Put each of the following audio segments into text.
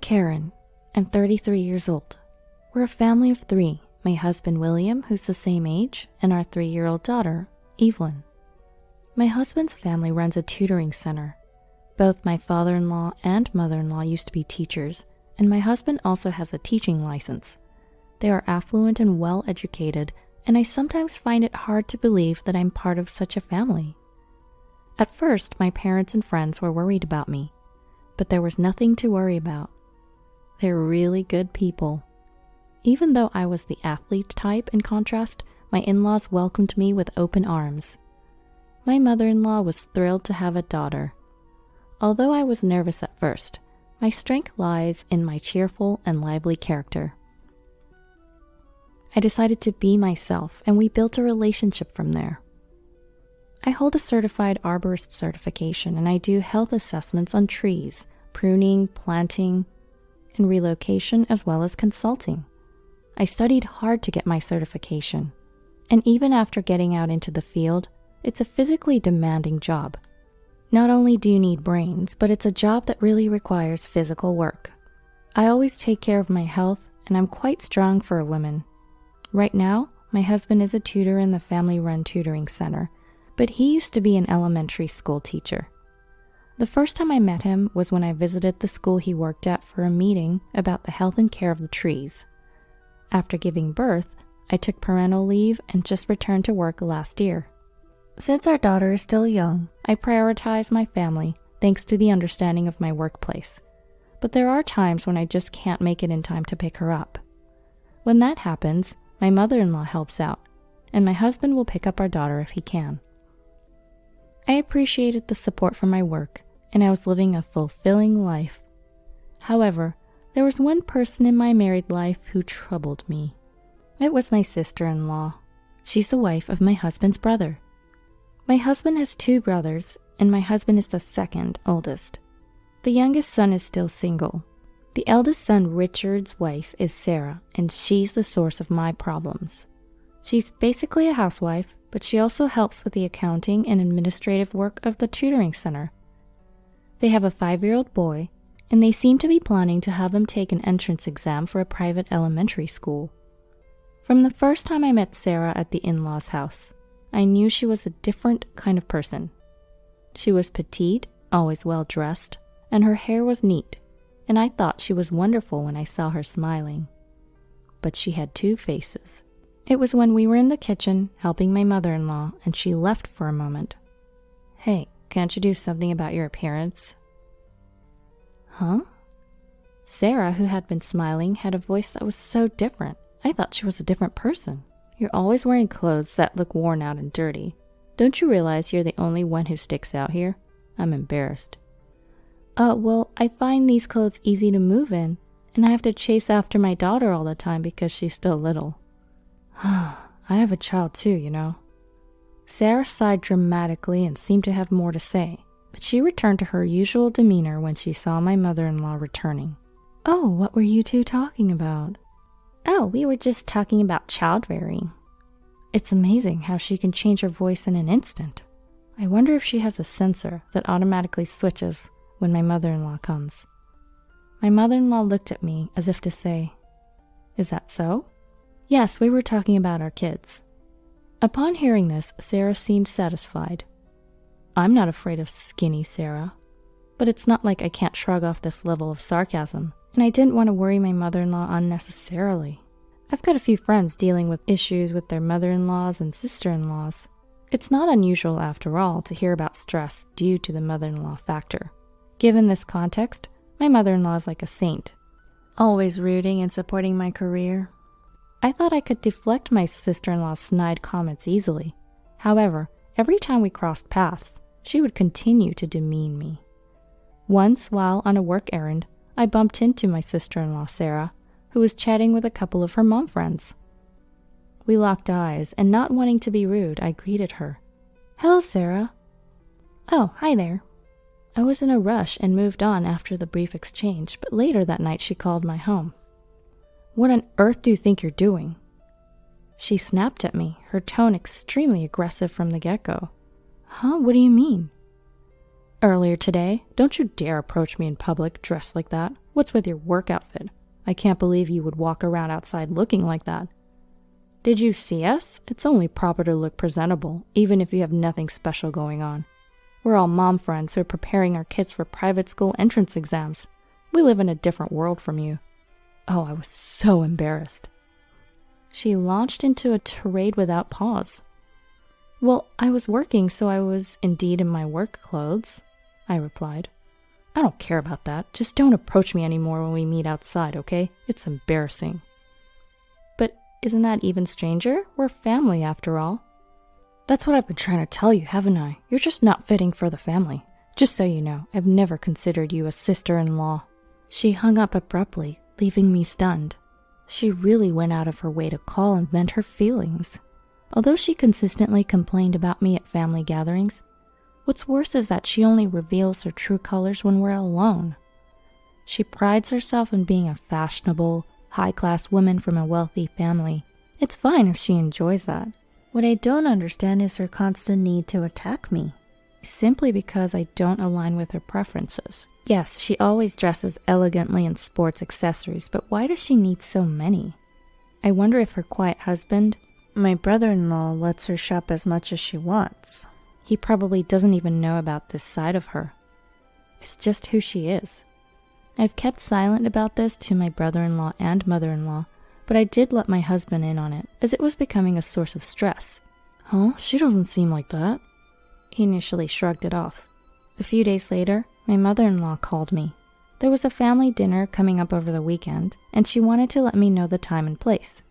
Karen. I'm 33 years old. We're a family of 3, my husband William, who's the same age, and our 3-year-old daughter, Evelyn. My husband's family runs a tutoring center. Both my father-in-law and mother-in-law used to be teachers, and my husband also has a teaching license. They are affluent and well-educated, and I sometimes find it hard to believe that I'm part of such a family. At first, my parents and friends were worried about me, but there was nothing to worry about. They're really good people. Even though I was the athlete type, in contrast, my in-laws welcomed me with open arms. My mother-in-law was thrilled to have a daughter. Although I was nervous at first, my strength lies in my cheerful and lively character. I decided to be myself, and we built a relationship from there. I hold a certified arborist certification, and I do health assessments on trees, pruning, planting, and relocation, as well as consulting. I studied hard to get my certification, and even after getting out into the field, it's a physically demanding job. Not only do you need brains, but it's a job that really requires physical work. I always take care of my health, and I'm quite strong for a woman. Right now, my husband is a tutor in the family-run tutoring center, but he used to be an elementary school teacher. The first time I met him was when I visited the school he worked at for a meeting about the health and care of the trees. After giving birth, I took parental leave and just returned to work last year. Since our daughter is still young, I prioritize my family thanks to the understanding of my workplace. But there are times when I just can't make it in time to pick her up. When that happens, my mother-in-law helps out, and my husband will pick up our daughter if he can. I appreciated the support from my work, and I was living a fulfilling life. However, there was one person in my married life who troubled me. It was my sister-in-law. She's the wife of my husband's brother. My husband has 2 brothers, and my husband is the second oldest. The youngest son is still single. The eldest son, Richard's wife, is Sarah, and she's the source of my problems. She's basically a housewife, but she also helps with the accounting and administrative work of the tutoring center. They have a 5-year-old boy, and they seem to be planning to have him take an entrance exam for a private elementary school. From the first time I met Sarah at the in-laws' house, I knew she was a different kind of person. She was petite, always well-dressed, and her hair was neat, and I thought she was wonderful when I saw her smiling. But she had 2 faces. It was when we were in the kitchen helping my mother-in-law, and she left for a moment. "Hey, can't you do something about your appearance?" "Huh?" Sarah, who had been smiling, had a voice that was so different. I thought she was a different person. "You're always wearing clothes that look worn out and dirty. Don't you realize you're the only one who sticks out here?" I'm embarrassed. Well, I find these clothes easy to move in, and I have to chase after my daughter all the time because she's still little." "I have a child too, you know." Sarah sighed dramatically and seemed to have more to say, but she returned to her usual demeanor when she saw my mother-in-law returning. "Oh, what were you 2 talking about?" "Oh, we were just talking about child-rearing." It's amazing how she can change her voice in an instant. I wonder if she has a sensor that automatically switches when my mother-in-law comes. My mother-in-law looked at me as if to say, "Is that so?" "Yes, we were talking about our kids." Upon hearing this, Sarah seemed satisfied. I'm not afraid of skinny Sarah, but it's not like I can't shrug off this level of sarcasm, and I didn't want to worry my mother-in-law unnecessarily. I've got a few friends dealing with issues with their mother-in-laws and sister-in-laws. It's not unusual, after all, to hear about stress due to the mother-in-law factor. Given this context, my mother-in-law is like a saint, always rooting and supporting my career. I thought I could deflect my sister-in-law's snide comments easily. However, every time we crossed paths, she would continue to demean me. Once, while on a work errand, I bumped into my sister-in-law, Sarah, who was chatting with a couple of her mom friends. We locked eyes, and not wanting to be rude, I greeted her. "Hello, Sarah." "Oh, hi there." I was in a rush and moved on after the brief exchange, but later that night she called my home. "What on earth do you think you're doing?" She snapped at me, her tone extremely aggressive from the get-go. "Huh? What do you mean?" "Earlier today, don't you dare approach me in public dressed like that. What's with your work outfit? I can't believe you would walk around outside looking like that. Did you see us? It's only proper to look presentable, even if you have nothing special going on. We're all mom friends who are preparing our kids for private school entrance exams. We live in a different world from you. Oh, I was so embarrassed. She launched into a tirade without pause. Well, I was working, so I was indeed in my work clothes, I replied. I don't care about that. Just don't approach me anymore when we meet outside, okay? It's embarrassing. But isn't that even stranger? We're family after all. That's what I've been trying to tell you, haven't I? You're just not fitting for the family. Just so you know, I've never considered you a sister-in-law. She hung up abruptly, leaving me stunned. She really went out of her way to call and vent her feelings. Although she consistently complained about me at family gatherings, what's worse is that she only reveals her true colors when we're alone. She prides herself in being a fashionable, high-class woman from a wealthy family. It's fine if she enjoys that. What I don't understand is her constant need to attack me, simply because I don't align with her preferences. Yes, she always dresses elegantly in sports accessories, but why does she need so many? I wonder if her quiet husband, my brother-in-law, lets her shop as much as she wants. He probably doesn't even know about this side of her. It's just who she is. I've kept silent about this to my brother-in-law and mother-in-law, but I did let my husband in on it, as it was becoming a source of stress. Huh? She doesn't seem like that. He initially shrugged it off. A few days later, my mother-in-law called me. There was a family dinner coming up over the weekend, and she wanted to let me know the time and place.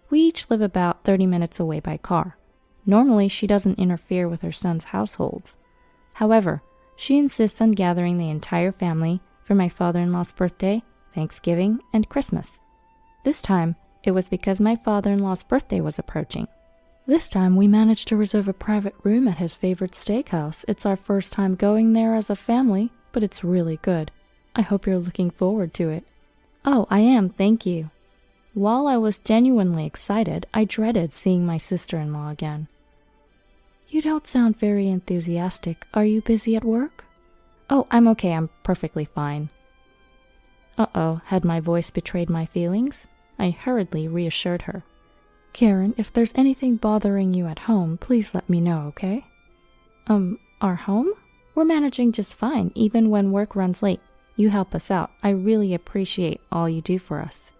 We each live about 30 minutes away by car. Normally, she doesn't interfere with her son's household. However, she insists on gathering the entire family for my father-in-law's birthday, Thanksgiving, and Christmas. This time, it was because my father-in-law's birthday was approaching. This time, we managed to reserve a private room at his favorite steakhouse. It's our first time going there as a family, but it's really good. I hope you're looking forward to it. Oh, I am, thank you. While I was genuinely excited, I dreaded seeing my sister-in-law again. You don't sound very enthusiastic. Are you busy at work? Oh, I'm okay. I'm perfectly fine. Uh-oh, had my voice betrayed my feelings? I hurriedly reassured her. Karen, if there's anything bothering you at home, please let me know, okay? Our home? We're managing just fine, even when work runs late. You help us out. I really appreciate all you do for us.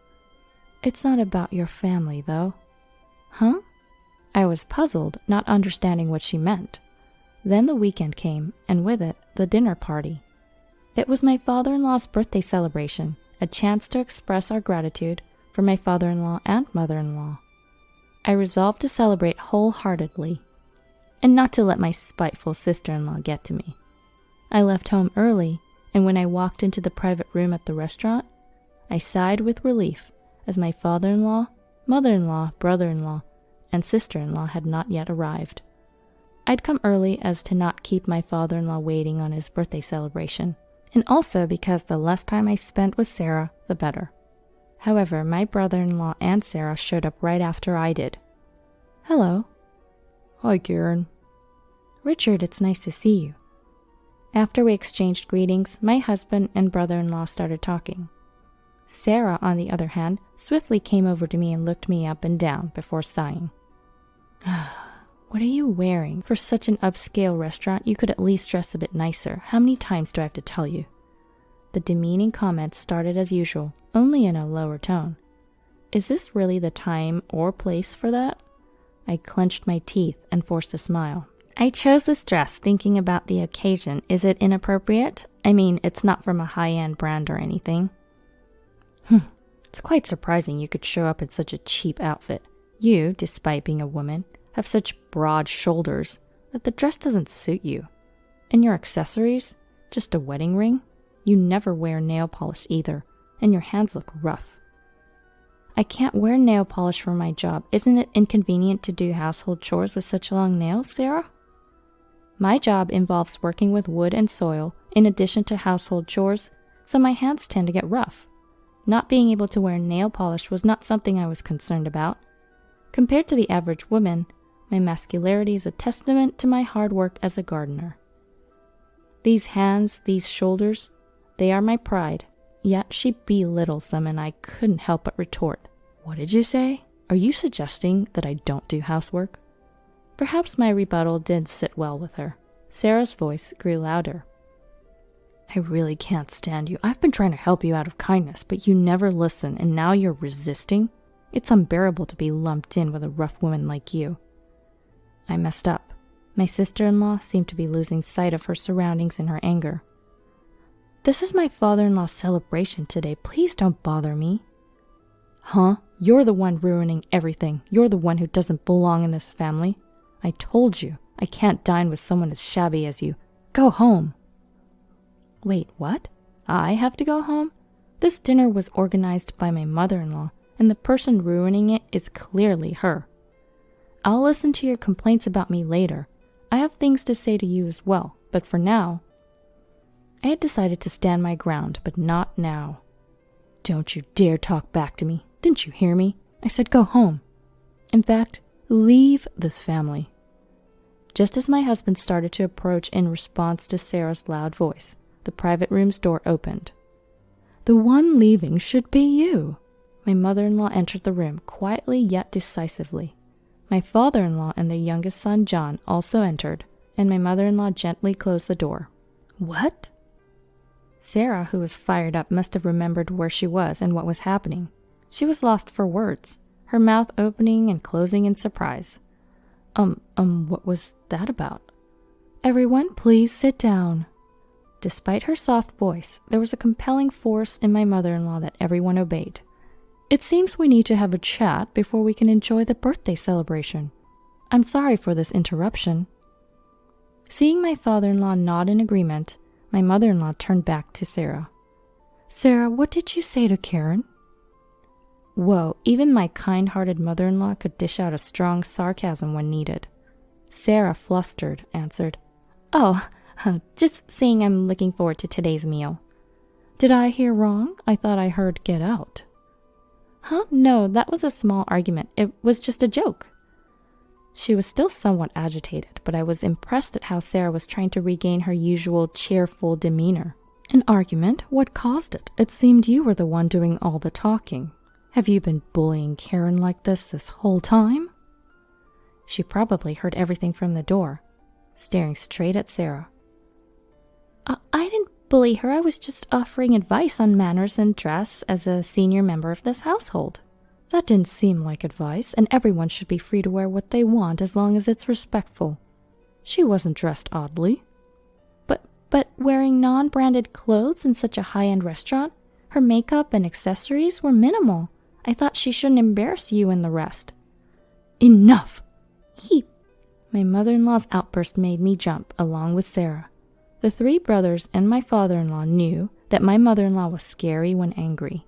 It's not about your family, though. Huh? I was puzzled, not understanding what she meant. Then the weekend came, and with it, the dinner party. It was my father-in-law's birthday celebration, a chance to express our gratitude for my father-in-law and mother-in-law. I resolved to celebrate wholeheartedly, and not to let my spiteful sister-in-law get to me. I left home early, and when I walked into the private room at the restaurant, I sighed with relief as my father-in-law, mother-in-law, brother-in-law, and sister-in-law had not yet arrived. I'd come early as to not keep my father-in-law waiting on his birthday celebration, and also because the less time I spent with Sarah, the better. However, my brother-in-law and Sarah showed up right after I did. Hello. Hi, Karen. Richard, it's nice to see you. After we exchanged greetings, my husband and brother-in-law started talking. Sarah, on the other hand, swiftly came over to me and looked me up and down before sighing. What are you wearing? For such an upscale restaurant, you could at least dress a bit nicer. How many times do I have to tell you? The demeaning comments started as usual, only in a lower tone. Is this really the time or place for that? I clenched my teeth and forced a smile. I chose this dress thinking about the occasion. Is it inappropriate? I mean, it's not from a high-end brand or anything. It's quite surprising you could show up in such a cheap outfit. You, despite being a woman, have such broad shoulders that the dress doesn't suit you. And your accessories? Just a wedding ring? You never wear nail polish either, and your hands look rough. I can't wear nail polish for my job. Isn't it inconvenient to do household chores with such long nails, Sarah? My job involves working with wood and soil in addition to household chores, so my hands tend to get rough. Not being able to wear nail polish was not something I was concerned about. Compared to the average woman, my masculinity is a testament to my hard work as a gardener. These hands, these shoulders, they are my pride, Yet she belittles them, and I couldn't help but retort, "What did you say? Are you suggesting that I don't do housework?" Perhaps my rebuttal did sit well with her. Sarah's voice grew louder. "I really can't stand you. I've been trying to help you out of kindness, but you never listen, and now you're resisting? It's unbearable to be lumped in with a rough woman like you." I messed up. My sister-in-law seemed to be losing sight of her surroundings in her anger. "This is my father-in-law's celebration today. Please don't bother me." "Huh? You're the one ruining everything. You're the one who doesn't belong in this family. I told you, I can't dine with someone as shabby as you. Go home." Wait, what? I have to go home? This dinner was organized by my mother-in-law, and the person ruining it is clearly her. I'll listen to your complaints about me later. I have things to say to you as well, but for now... I had decided to stand my ground, but not now. "Don't you dare talk back to me. Didn't you hear me? I said go home. In fact, leave this family." Just as my husband started to approach in response to Sarah's loud voice, the private room's door opened. "The one leaving should be you." My mother-in-law entered the room, quietly yet decisively. My father-in-law and their youngest son, John, also entered, and my mother-in-law gently closed the door. "What?" Sarah, who was fired up, must have remembered where she was and what was happening. She was lost for words, her mouth opening and closing in surprise. What was that about?" "Everyone, please sit down." Despite her soft voice, there was a compelling force in my mother-in-law that everyone obeyed. "It seems we need to have a chat before we can enjoy the birthday celebration. I'm sorry for this interruption." Seeing my father-in-law nod in agreement, my mother-in-law turned back to Sarah. "Sarah, what did you say to Karen?" Whoa, even my kind-hearted mother-in-law could dish out a strong sarcasm when needed. Sarah, flustered, answered, "Oh, just saying I'm looking forward to today's meal." "Did I hear wrong? I thought I heard get out." "Huh? No, that was a small argument. It was just a joke." She was still somewhat agitated, but I was impressed at how Sarah was trying to regain her usual cheerful demeanor. "An argument? What caused it? It seemed you were the one doing all the talking. Have you been bullying Karen like this whole time?" She probably heard everything from the door, staring straight at Sarah. I didn't bully her. I was just offering advice on manners and dress as a senior member of this household." "That didn't seem like advice, and everyone should be free to wear what they want as long as it's respectful. She wasn't dressed oddly." But wearing non-branded clothes in such a high-end restaurant, her makeup and accessories were minimal. I thought she shouldn't embarrass you and the rest." "Enough!" My mother-in-law's outburst made me jump, along with Sarah. The three brothers and my father-in-law knew that my mother-in-law was scary when angry.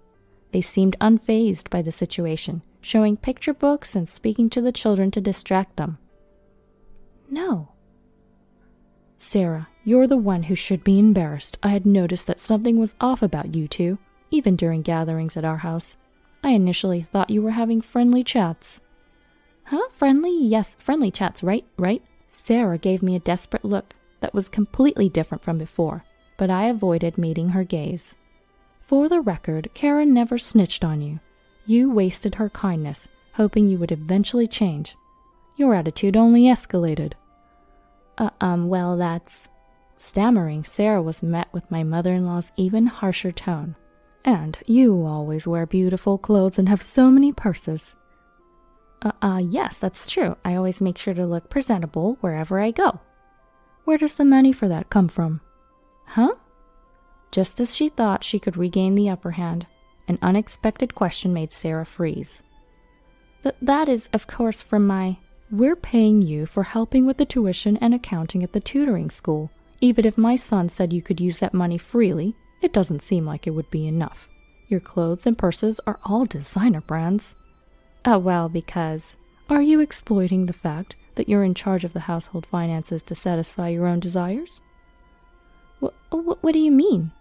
They seemed unfazed by the situation, showing picture books and speaking to the children to distract them. "No." "Sarah, you're the one who should be embarrassed. I had noticed that something was off about you two, even during gatherings at our house. I initially thought you were having friendly chats." "Huh? Friendly? Yes, friendly chats, right? Sarah gave me a desperate look that was completely different from before, but I avoided meeting her gaze. "For the record, Karen never snitched on you. You wasted her kindness, hoping you would eventually change. Your attitude only escalated." Well, that's..." Stammering, Sarah was met with my mother-in-law's even harsher tone. "And you always wear beautiful clothes and have so many purses." Yes, that's true. I always make sure to look presentable wherever I go." "Where does the money for that come from?" "Huh?" Just as she thought she could regain the upper hand, an unexpected question made Sarah freeze. That is, of course, from my..." "We're paying you for helping with the tuition and accounting at the tutoring school. Even if my son said you could use that money freely, it doesn't seem like it would be enough. Your clothes and purses are all designer brands." Well, because..." "Are you exploiting the fact that you're in charge of the household finances to satisfy your own desires?" What do you mean?"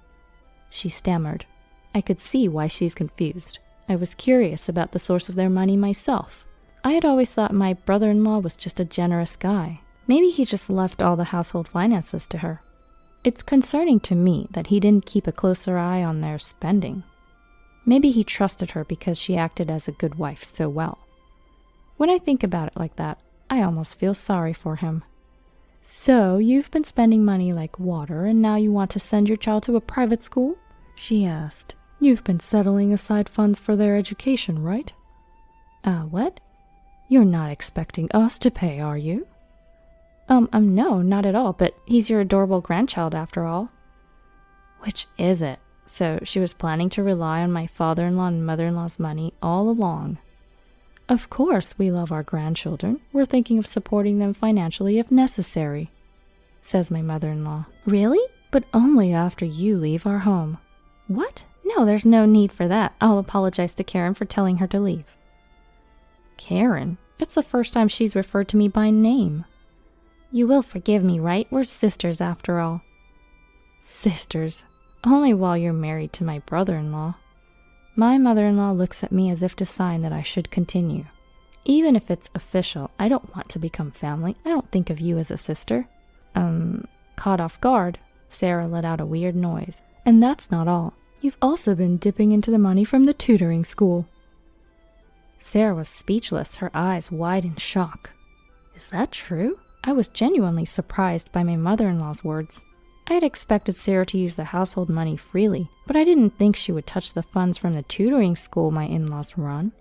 She stammered. I could see why she's confused. I was curious about the source of their money myself. I had always thought my brother-in-law was just a generous guy. Maybe he just left all the household finances to her. It's concerning to me that he didn't keep a closer eye on their spending. Maybe he trusted her because she acted as a good wife so well. When I think about it like that, I almost feel sorry for him. So, you've been spending money like water, and now you want to send your child to a private school? She asked. You've been settling aside funds for their education, right? What? You're not expecting us to pay, are you? No, not at all, but he's your adorable grandchild after all. Which is it? So she was planning to rely on my father-in-law and mother-in-law's money all along. Of course we love our grandchildren. We're thinking of supporting them financially if necessary, says my mother-in-law. Really? But only after you leave our home. What? No, there's no need for that. I'll apologize to Karen for telling her to leave. Karen? It's the first time she's referred to me by name. You will forgive me, right? We're sisters after all. Sisters? Only while you're married to my brother-in-law. My mother-in-law looks at me as if to sign that I should continue. Even if it's official, I don't want to become family. I don't think of you as a sister. Caught off guard, Sarah let out a weird noise. And that's not all. You've also been dipping into the money from the tutoring school. Sarah was speechless, her eyes wide in shock. Is that true? I was genuinely surprised by my mother-in-law's words. I had expected Sarah to use the household money freely, but I didn't think she would touch the funds from the tutoring school my in-laws run.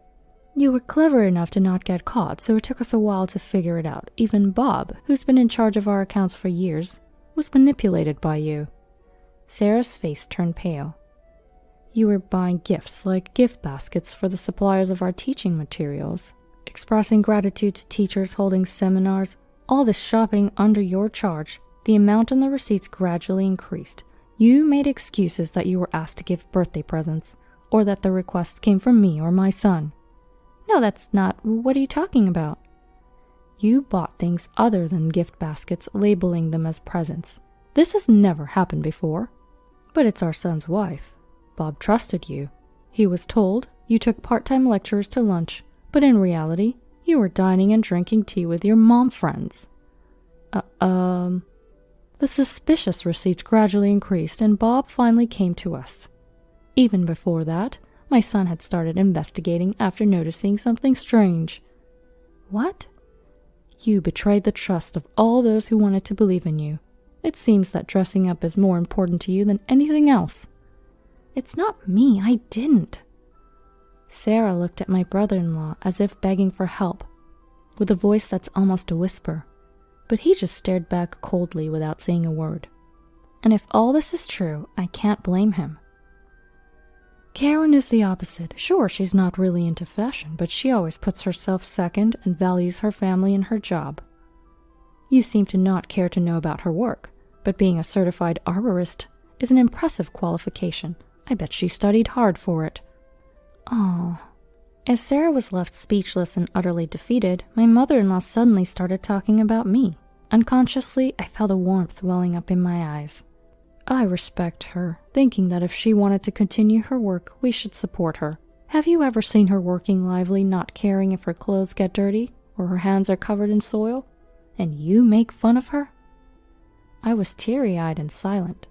You were clever enough to not get caught, so it took us a while to figure it out. Even Bob, who's been in charge of our accounts for years, was manipulated by you. Sarah's face turned pale. You were buying gifts like gift baskets for the suppliers of our teaching materials, expressing gratitude to teachers holding seminars, all this shopping under your charge. The amount on the receipts gradually increased. You made excuses that you were asked to give birthday presents, or that the requests came from me or my son. No, that's not. What are you talking about? You bought things other than gift baskets, labeling them as presents. This has never happened before. But it's our son's wife. Bob trusted you. He was told you took part-time lecturers to lunch, but in reality, you were dining and drinking tea with your mom friends. The suspicious receipts gradually increased, and Bob finally came to us. Even before that, my son had started investigating after noticing something strange. What? You betrayed the trust of all those who wanted to believe in you. It seems that dressing up is more important to you than anything else. It's not me, I didn't. Sarah looked at my brother-in-law as if begging for help, with a voice that's almost a whisper. But he just stared back coldly without saying a word. And if all this is true, I can't blame him. Karen is the opposite. Sure, she's not really into fashion, but she always puts herself second and values her family and her job. You seem to not care to know about her work, but being a certified arborist is an impressive qualification. I bet she studied hard for it. Oh. As Sarah was left speechless and utterly defeated, my mother-in-law suddenly started talking about me. Unconsciously, I felt a warmth welling up in my eyes. I respect her, thinking that if she wanted to continue her work, we should support her. Have you ever seen her working lively, not caring if her clothes get dirty or her hands are covered in soil? And you make fun of her? I was teary-eyed and silent,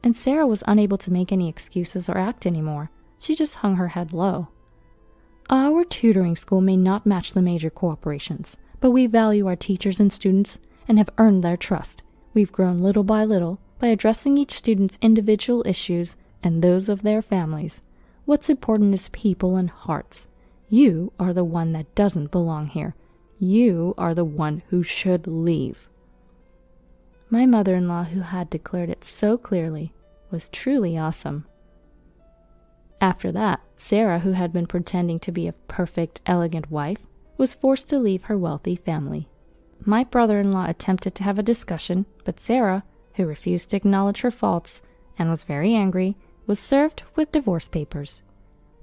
and Sarah was unable to make any excuses or act anymore. She just hung her head low. Our tutoring school may not match the major corporations, but we value our teachers and students and have earned their trust. We've grown little by little by addressing each student's individual issues and those of their families. What's important is people and hearts. You are the one that doesn't belong here. You are the one who should leave. My mother-in-law, who had declared it so clearly, was truly awesome. After that, Sarah, who had been pretending to be a perfect, elegant wife, was forced to leave her wealthy family. My brother-in-law attempted to have a discussion, but Sarah, who refused to acknowledge her faults and was very angry, was served with divorce papers.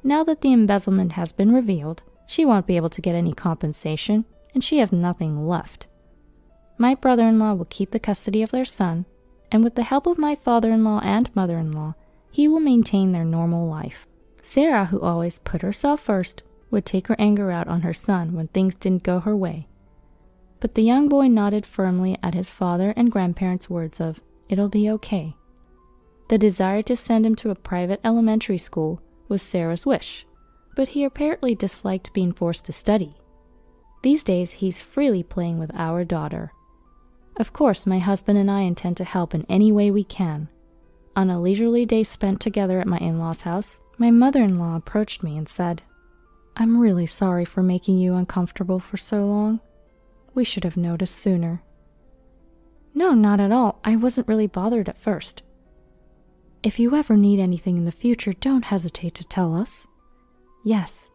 Now that the embezzlement has been revealed, she won't be able to get any compensation, and she has nothing left. My brother-in-law will keep the custody of their son, and with the help of my father-in-law and mother-in-law, he will maintain their normal life. Sarah, who always put herself first, would take her anger out on her son when things didn't go her way. But the young boy nodded firmly at his father and grandparents' words of, It'll be okay. The desire to send him to a private elementary school was Sarah's wish, but he apparently disliked being forced to study. These days, he's freely playing with our daughter. Of course, my husband and I intend to help in any way we can. On a leisurely day spent together at my in-laws' house, my mother-in-law approached me and said, "I'm really sorry for making you uncomfortable for so long. We should have noticed sooner." "No, not at all. I wasn't really bothered at first." "If you ever need anything in the future, don't hesitate to tell us." "Yes."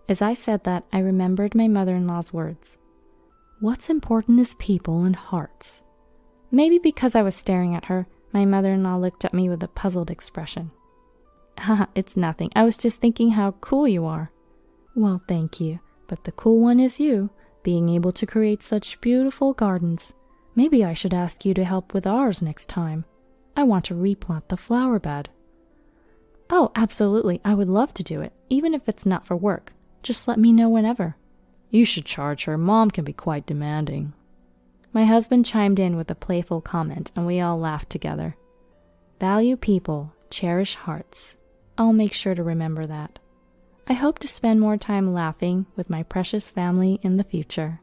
As I said that, I remembered my mother-in-law's words. What's important is people and hearts. Maybe because I was staring at her, my mother-in-law looked at me with a puzzled expression. "Haha, it's nothing. I was just thinking how cool you are." "Well, thank you. But the cool one is you, being able to create such beautiful gardens. Maybe I should ask you to help with ours next time. I want to replant the flower bed." "Oh, absolutely. I would love to do it, even if it's not for work. Just let me know whenever." "You should charge her. Mom can be quite demanding." My husband chimed in with a playful comment, and we all laughed together. Value people, cherish hearts. I'll make sure to remember that. I hope to spend more time laughing with my precious family in the future.